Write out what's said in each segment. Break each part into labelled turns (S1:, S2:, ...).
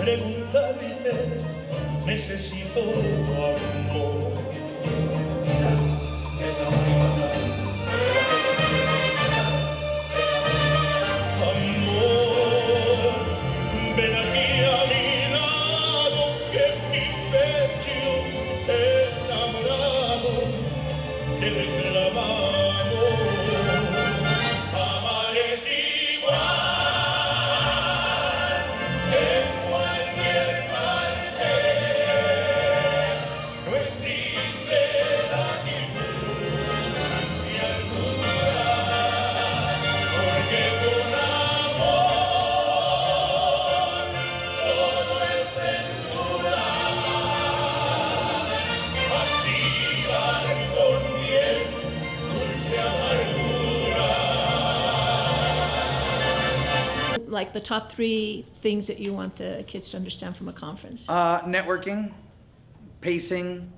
S1: preguntarle, necesito amor. Amor, ven aquí a mi lado, que mi pecho enamorado te reclamamos. Amares igual en cualquier parte, no existe latitud ni altura, porque con amor todo es ventura, pasiva con miel, dulce amargura.
S2: Like the top 3 things that you want the kids to understand from a conference?
S3: Networking, pacing,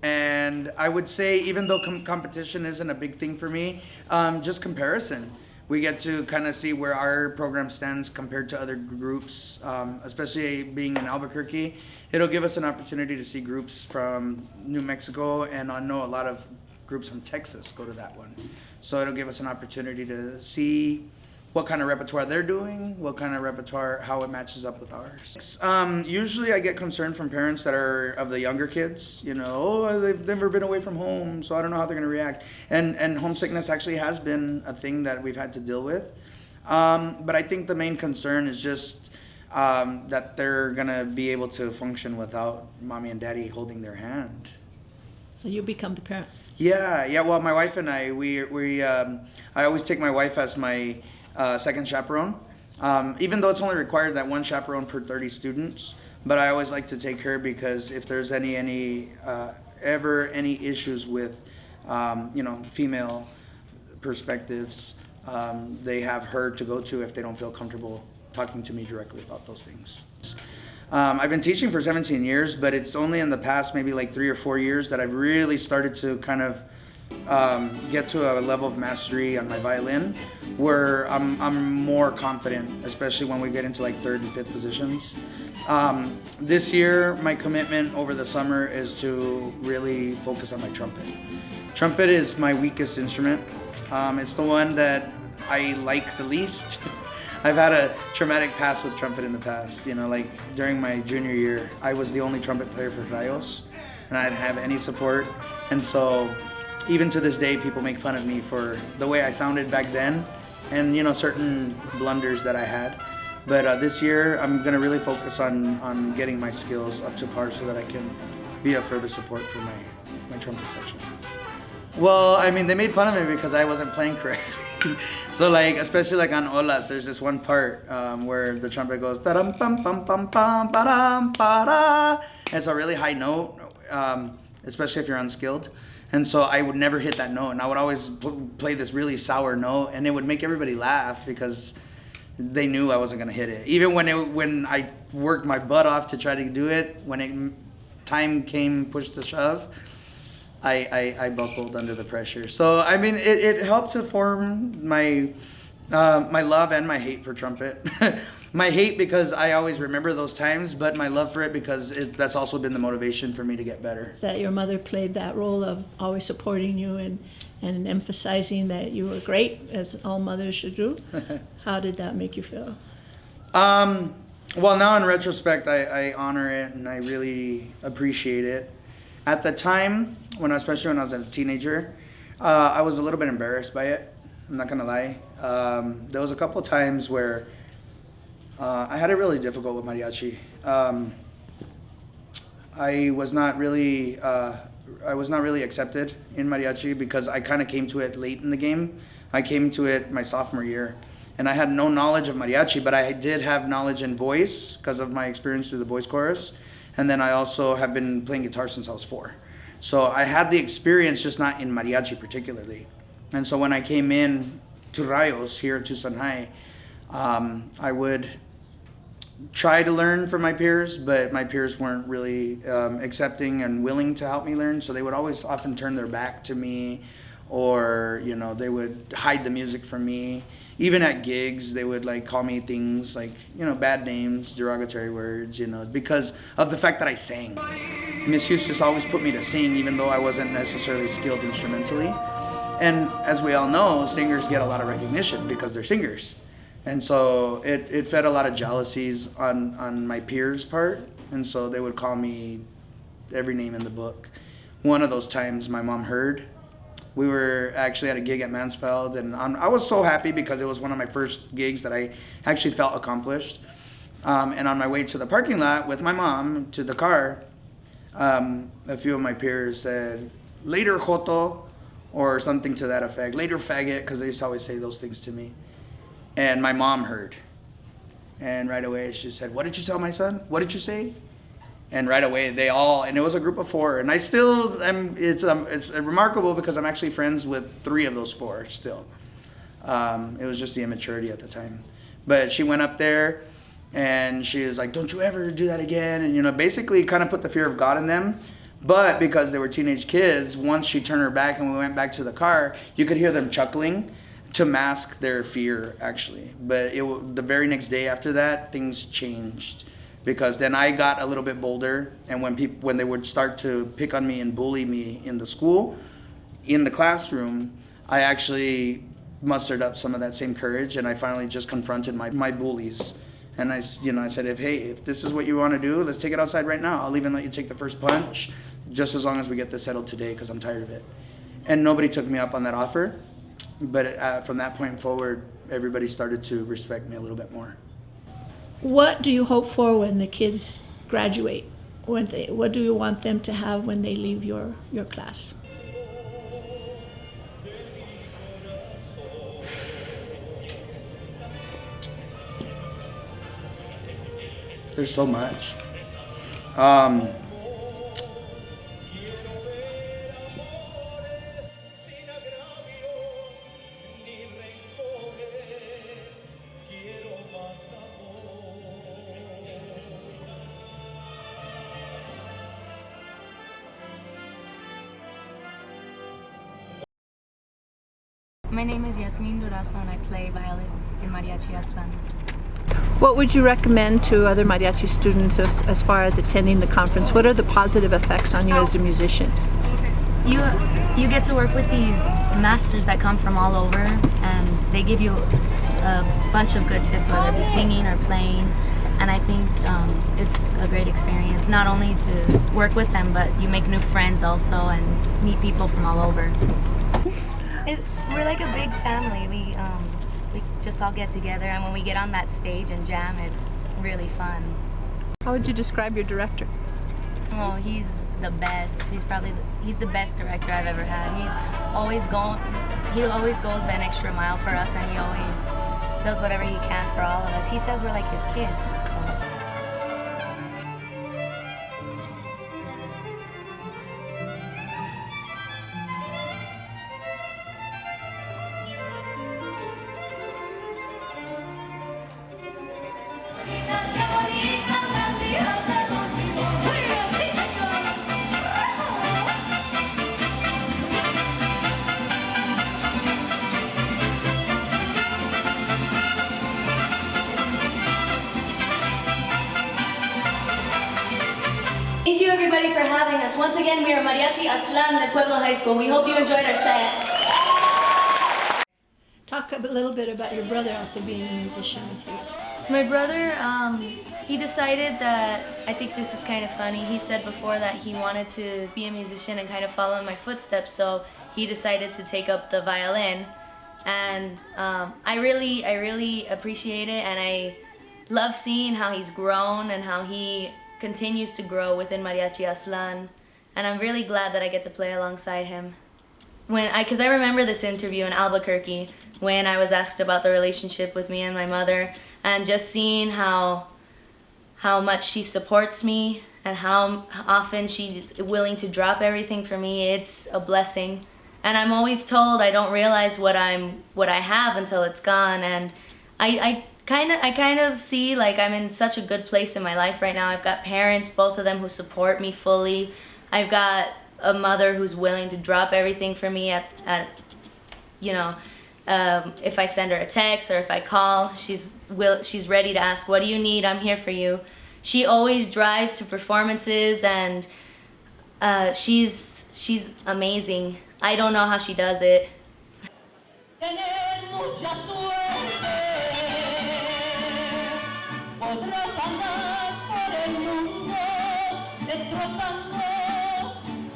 S3: and I would say, even though competition isn't a big thing for me, just comparison. We get to kind of see where our program stands compared to other groups, especially being in Albuquerque. It'll give us an opportunity to see groups from New Mexico, and I know a lot of groups from Texas go to that one. So it'll give us an opportunity to see what kind of repertoire they're doing, what kind of repertoire, how it matches up with ours. Usually I get concerned from parents that are of the younger kids, you know, oh, they've never been away from home, so I don't know how they're gonna react. And homesickness actually has been a thing that we've had to deal with. But I think the main concern is just that they're gonna be able to function without mommy and daddy holding their hand.
S2: So you become the parent.
S3: Yeah. Well, my wife and I always take my wife as my second chaperone, even though it's only required that one chaperone per 30 students. But I always like to take her because if there's any issues with female perspectives, they have her to go to if they don't feel comfortable talking to me directly about those things. I've been teaching for 17 years, but it's only in the past maybe like 3 or 4 years that I've really started to kind of get to a level of mastery on my violin where I'm more confident, especially when we get into like 3rd and 5th positions. This year, my commitment over the summer is to really focus on my trumpet. Trumpet is my weakest instrument. It's the one that I like the least. I've had a traumatic past with trumpet in the past. You know, like during my junior year, I was the only trumpet player for Rayos, and I didn't have any support. And so, even to this day, people make fun of me for the way I sounded back then, and certain blunders that I had. But this year, I'm gonna really focus on getting my skills up to par so that I can be a further support for my trumpet section. Well, I mean, they made fun of me because I wasn't playing correctly. So like, especially like on olas, there's this one part where the trumpet goes ta-dum pum pum pum pum ba-dum ba-da. It's a really high note, especially if you're unskilled. And so I would never hit that note, and I would always play this really sour note, and it would make everybody laugh because they knew I wasn't gonna hit it. Even when I worked my butt off to try to do it, when time came push to shove, I buckled under the pressure. So I mean, it helped to form my love and my hate for trumpet. My hate because I always remember those times, but my love for it because that's also been the motivation for me to get better.
S2: That your mother played that role of always supporting you and emphasizing that you were great, as all mothers should do. How did that make you feel?
S3: Well, now in retrospect, I honor it and I really appreciate it. At the time, especially when I was a teenager, I was a little bit embarrassed by it. I'm not gonna lie. There was a couple times where I had it really difficult with mariachi. I was not really accepted in mariachi because I kind of came to it late in the game. I came to it my sophomore year, and I had no knowledge of mariachi, but I did have knowledge in voice because of my experience through the voice chorus. And then I also have been playing guitar since I was 4. So I had the experience, just not in mariachi particularly. And so when I came in to Rayos here at Tucson High, I would try to learn from my peers, but my peers weren't really accepting and willing to help me learn. So they would always often turn their back to me, or they would hide the music from me. even at gigs, they would like call me things like, you know, bad names, derogatory words, you know, because of the fact that I sang. Miss Eustace always put me to sing, even though I wasn't necessarily skilled instrumentally. And as we all know, singers get a lot of recognition because they're singers. And so it fed a lot of jealousies on my peers' part. And so they would call me every name in the book. One of those times my mom heard. We were actually at a gig at Mansfield, and I was so happy because it was one of my first gigs that I actually felt accomplished. And on my way to the parking lot with my mom to the car, a few of my peers said, "Later, Joto," or something to that effect. "Later, faggot," because they used to always say those things to me. And my mom heard. And right away she said, "What did you tell my son? What did you say?" And right away they all, and it was a group of 4, and I still am, it's remarkable because I'm actually friends with 3 of those 4 still. It was just the immaturity at the time. But she went up there and she was like, "Don't you ever do that again," and you know, basically kind of put the fear of God in them. But because they were teenage kids, once she turned her back and we went back to the car, you could hear them chuckling to mask their fear, actually. But the very next day after that, things changed. Because then I got a little bit bolder, and when they would start to pick on me and bully me in the school, in the classroom, I actually mustered up some of that same courage, and I finally just confronted my bullies. And I said, if this is what you want to do, let's take it outside right now. I'll even let you take the first punch, just as long as we get this settled today, because I'm tired of it. And nobody took me up on that offer, but from that point forward, everybody started to respect me a little bit more.
S2: What do you hope for when the kids graduate? What do you want them to have when they leave your class?
S3: There's so much.
S4: My name is Yasmine Durazo and I play violin in Mariachi Aztlan.
S2: What would you recommend to other mariachi students as far as attending the conference? What are the positive effects on you as a musician?
S4: You get to work with these masters that come from all over, and they give you a bunch of good tips, whether it be singing or playing. And I think it's a great experience, not only to work with them, but you make new friends also and meet people from all over. We're like a big family. We just all get together, and when we get on that stage and jam, it's really fun.
S2: How would you describe your director?
S4: Oh, he's the best. He's the best director I've ever had. He always goes that extra mile for us, and he always does whatever he can for all of us. He says we're like his kids, so. Thank you everybody for having us. Once again, we are Mariachi Aztlan de Pueblo High School. We hope you enjoyed our set.
S2: Talk a little bit about your brother also being a musician with you.
S4: My brother, he decided that, I think this is kind of funny, he said before that he wanted to be a musician and kind of follow in my footsteps, so he decided to take up the violin. And I really appreciate it, and I love seeing how he's grown and how he continues to grow within Mariachi Aztlan, and I'm really glad that I get to play alongside him. Because I remember this interview in Albuquerque when I was asked about the relationship with me and my mother, and just seeing how much she supports me and how often she's willing to drop everything for me. It's a blessing, and I'm always told I don't realize what I have until it's gone, and I kind of see like I'm in such a good place in my life right now. I've got parents, both of them, who support me fully. I've got a mother who's willing to drop everything for me at If I send her a text or if I call, she's ready to ask, what do you need? I'm here for you. She always drives to performances, and she's amazing. I don't know how she does it.
S5: Tener mucha suerte, podrás andar por el mundo destrozando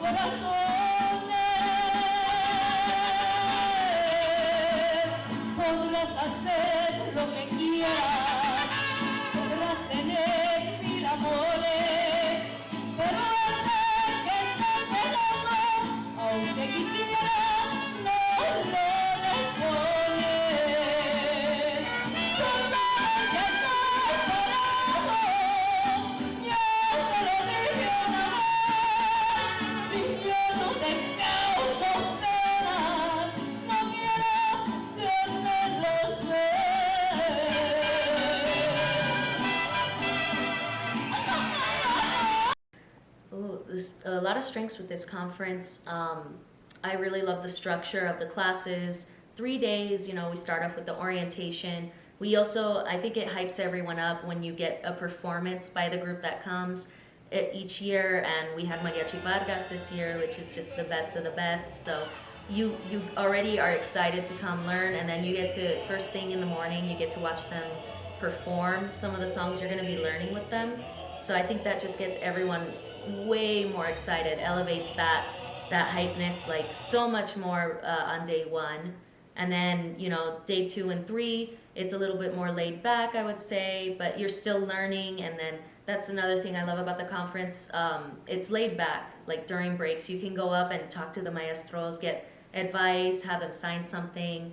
S5: corazones. Podrás hacer lo que quieras, podrás tener mil amores, pero este que está esperando, aunque quisiera, no lo respondes. Tú sabes que estoy parado, yo te lo dije una vez, si yo no te causo penas, no quiero que me los des.
S6: Ooh, a lot of strengths with this conference. I really love the structure of the classes. 3 days, you know, we start off with the orientation. We also, I think it hypes everyone up when you get a performance by the group that comes each year, and we had Mariachi Vargas this year, which is just the best of the best. So you already are excited to come learn, and then you get to, first thing in the morning, you get to watch them perform some of the songs you're going to be learning with them. So I think that just gets everyone way more excited, elevates that hypeness like so much more on day one. And then, you know, day 2 and 3, it's a little bit more laid back, I would say, but you're still learning. And then that's another thing I love about the conference. It's laid back, like during breaks, you can go up and talk to the maestros, get advice, have them sign something.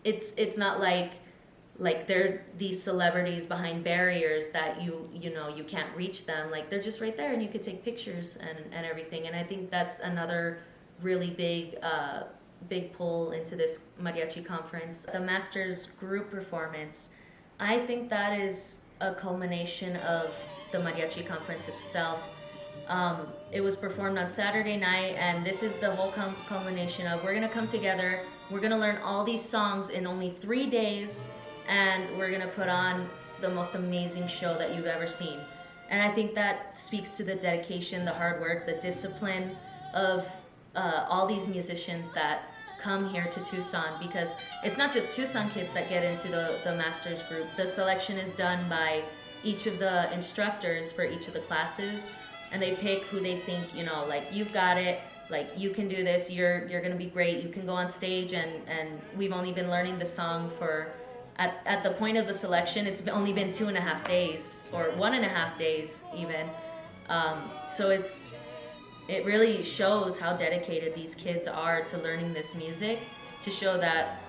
S6: It's not like they're these celebrities behind barriers that you know you can't reach them. Like they're just right there, and you could take pictures and everything. And I think that's another really big pull into this mariachi conference. The Masters group performance, I think that is a culmination of the mariachi conference itself. It was performed on Saturday night, and this is the whole culmination of, we're gonna come together, we're gonna learn all these songs in only 3 days, and we're gonna put on the most amazing show that you've ever seen. And I think that speaks to the dedication, the hard work, the discipline of all these musicians that come here to Tucson, because it's not just Tucson kids that get into the Masters group. The selection is done by each of the instructors for each of the classes, and they pick who they think, you know, like, you've got it, like, you can do this, you're gonna be great, you can go on stage. And we've only been learning the song for, at the point of the selection, it's only been 2.5 days, or 1.5 days even. So it really shows how dedicated these kids are to learning this music, to show that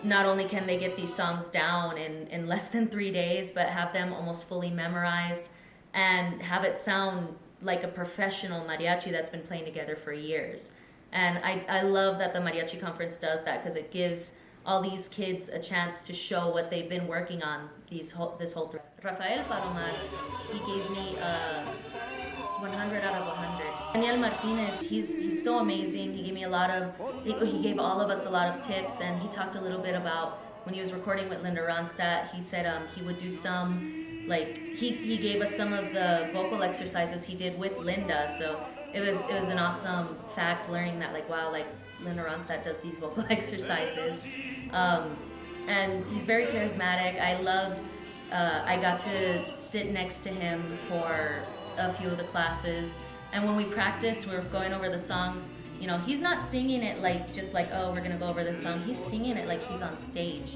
S6: not only can they get these songs down in less than 3 days, but have them almost fully memorized and have it sound like a professional mariachi that's been playing together for years. And I love that the Mariachi Conference does that, because it gives all these kids a chance to show what they've been working on this whole Rafael Palomar, he gave me 100 out of 100. Daniel Martinez, he's so amazing. He gave me he gave all of us a lot of tips, and he talked a little bit about when he was recording with Linda Ronstadt. He said he would do some, like, he gave us some of the vocal exercises he did with Linda. So it was an awesome fact, learning that, like, wow, like, Linda Ronstadt does these vocal exercises. And he's very charismatic. I loved, I got to sit next to him for a few of the classes, and when we practiced, we were going over the songs, you know, he's not singing it like, just like, oh, we're gonna go over this song. He's singing it like he's on stage.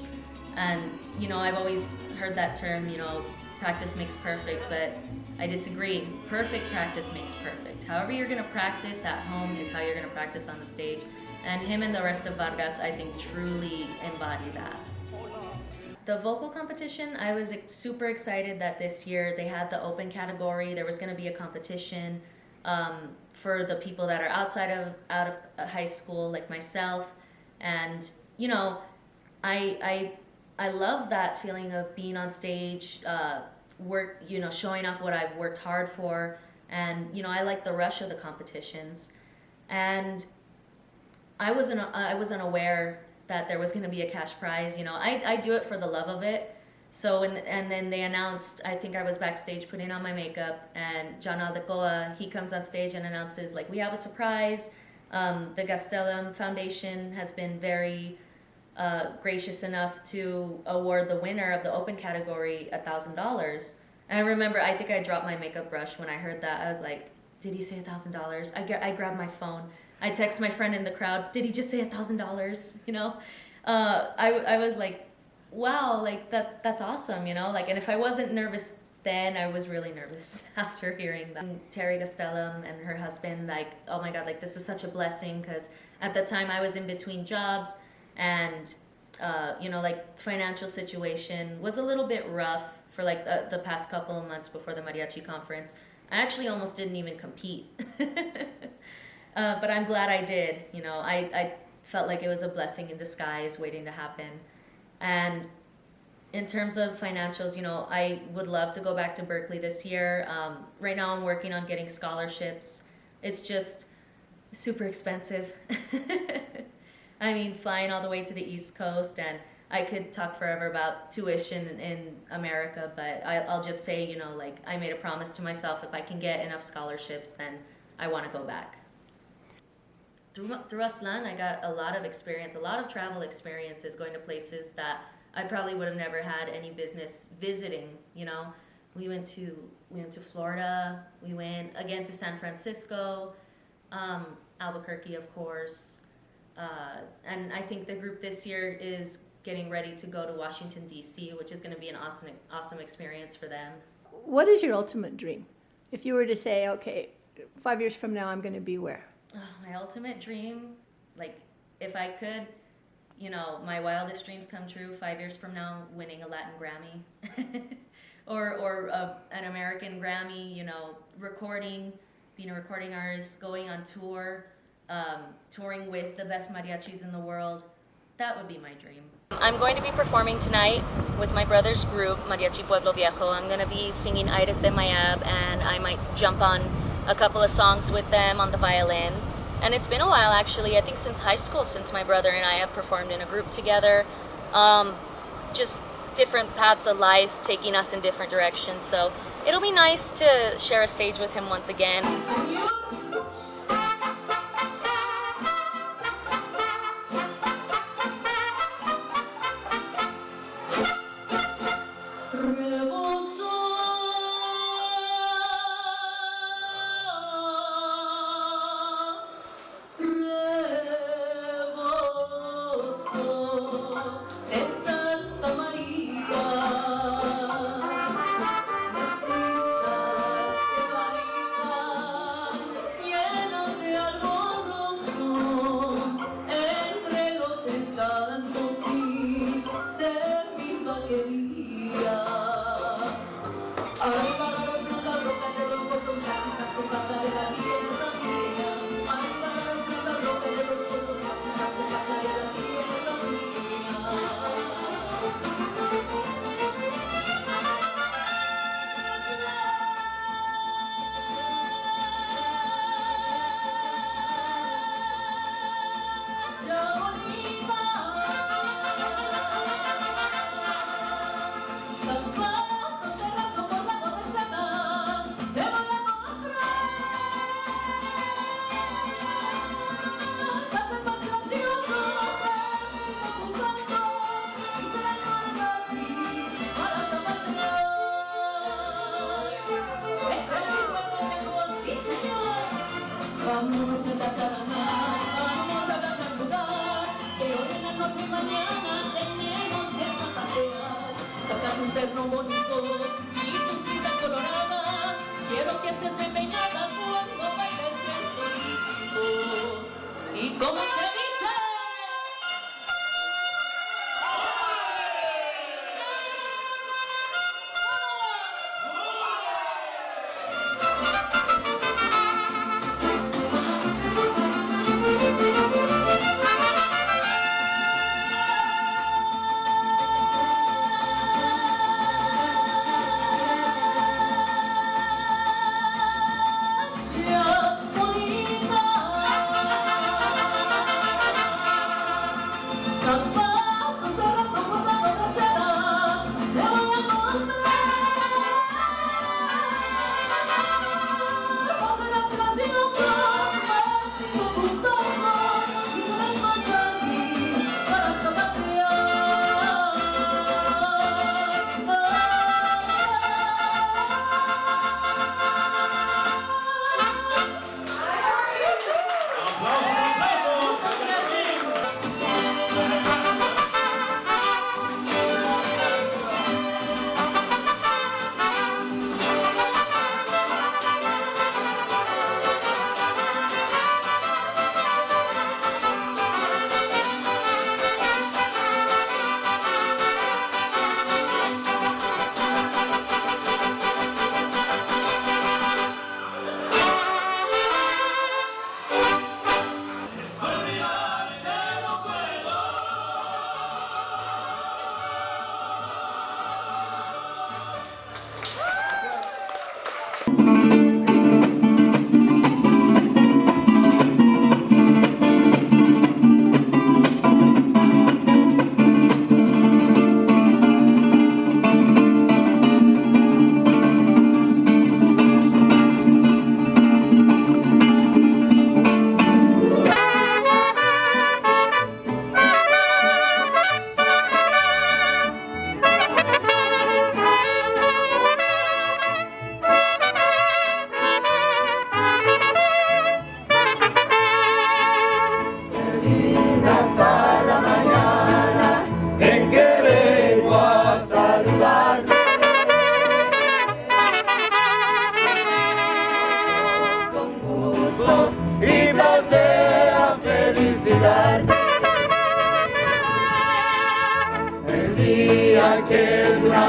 S6: And, you know, I've always heard that term, you know, practice makes perfect, but I disagree. Perfect practice makes perfect. However you're gonna practice at home is how you're gonna practice on the stage. And him and the rest of Vargas, I think, truly embody that. The vocal competition, I was super excited that this year they had the open category. There was going to be a competition for the people that are out of high school, like myself. And, you know, I love that feeling of being on stage, showing off what I've worked hard for. And, you know, I like the rush of the competitions. And I was unaware that there was going to be a cash prize. You know, I do it for the love of it. So, and then they announced, I think I was backstage putting on my makeup, and John Aldecoa, he comes on stage and announces, like, we have a surprise. The Gastelum Foundation has been very gracious enough to award the winner of the open category $1,000. And I remember, I think I dropped my makeup brush when I heard that. I was like, did he say $1,000? I grabbed my phone. I text my friend in the crowd, did he just say $1,000? You know, I was like, wow, like that's awesome, you know, like, and if I wasn't nervous then, I was really nervous after hearing that. And Terry Gastelum and her husband, like, oh my God, like, this is such a blessing, because at the time I was in between jobs, and you know, like, financial situation was a little bit rough for like the past couple of months before the Mariachi Conference. I actually almost didn't even compete. But I'm glad I did, you know. I felt like it was a blessing in disguise waiting to happen. And in terms of financials, you know, I would love to go back to Berkeley this year. Right now I'm working on getting scholarships. It's just super expensive. I mean, flying all the way to the East Coast, and I could talk forever about tuition in America, but I'll just say, you know, like, I made a promise to myself, if I can get enough scholarships, then I want to go back. Through Aztlan, I got a lot of experience, a lot of travel experiences, going to places that I probably would have never had any business visiting, you know. We went to Florida, we went again to San Francisco, Albuquerque, of course, and I think the group this year is getting ready to go to Washington, D.C., which is going to be an awesome experience for them.
S2: What is your ultimate dream? If you were to say, okay, 5 years from now, I'm going to be where?
S6: Oh, my ultimate dream, like, if I could, you know, my wildest dreams come true, 5 years from now, winning a Latin Grammy or an American Grammy, you know, being a recording artist, going on tour, touring with the best mariachis in the world. That would be my dream. I'm going to be performing tonight with my brother's group, Mariachi Pueblo Viejo. I'm going to be singing Aires de Mayab, and I might jump on a couple of songs with them on the violin. And it's been a while, actually, I think since high school, since my brother and I have performed in a group together. Just different paths of life taking us in different directions, so it'll be nice to share a stage with him once again.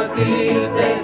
S1: naciste